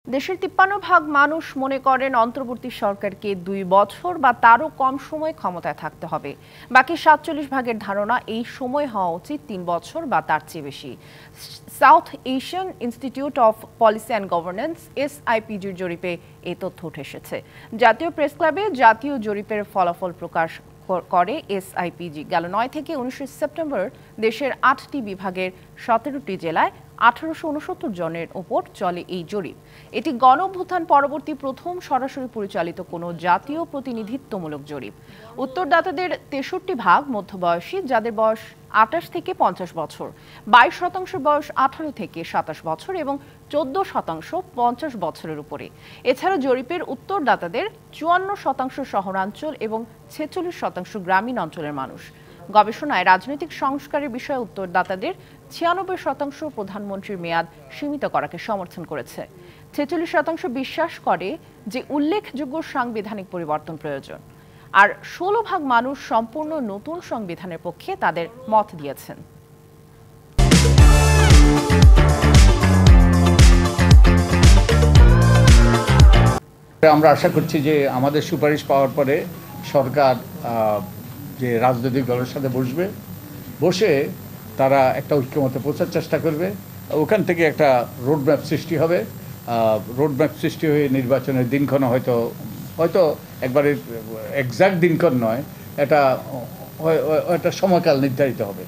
দেশের ৫৩% মানুষ মনে করেন অন্তর্বর্তী সরকারকে ২ বছর বা তারও কম সময় ক্ষমতায় থাকতে হবে। বাকি ৪৭% ধারণা এই সময় হওয়া উচিত ৩ বছর বা তার চেয়ে বেশি। South Asian Institute of Policy and Governance SIPGর জরিপে এই তথ্য উঠে এসেছে। জাতীয় প্রেস ক্লাবে জাতীয় জরিপের ফলাফল প্রকাশ করে SIPG। গেল ৯ থেকে ১৯ সেপ্টেম্বর দেশের ৮টি বিভাগের ১৭টি জেলায় ১৮৬৯ জনের ওপর চলে এই জরিপ। এটি গণঅভ্যুত্থান পরবর্তী প্রথম সরাসরি পরিচালিত কোনো জাতীয় প্রতিনিধিত্বমূলক জরিপ। উত্তরদাতাদের ৬৩% মধ্যবয়সী, যাদের বয়স ২৮ থেকে ৫০ বছর, ২২% বয়স ১৮ থেকে ২৭ বছর এবং ১৪% ৫০ বছরের উপরে। এছাড়া জরিপের উত্তরদাতাদের ৫৪% শহরাঞ্চল এবং ৪৬% গ্রামীণ অঞ্চলের মানুষ। গবেষণায় রাজনৈতিক সংস্কারের বিষয়ে উত্তরদাতাদের ৯৬% প্রধানমন্ত্রীর মেয়াদ সীমিত করাকে সমর্থন করেছে। ৪৬% বিশ্বাস করে যে উল্লেখযোগ্য সাংবিধানিক পরিবর্তন প্রয়োজন, আর ১৬% মানুষ সম্পূর্ণ নতুন সংবিধানের পক্ষে তাদের মত দিয়েছেন। আমরা আশা করছি যে আমাদের সুপারিশ পাওয়ার পরে সরকার যে রাজনৈতিক দলের সাথে বসে তারা একটা ঐক্যমতে পৌঁছার চেষ্টা করবে। ওখান থেকে একটা রোডম্যাপ সৃষ্টি হবে। রোডম্যাপ সৃষ্টি হয়ে নির্বাচনের দিনক্ষণ হয়তো একবারে এক্সাক্ট দিনক্ষণ নয়, এটা সময়কাল নির্ধারিত হবে।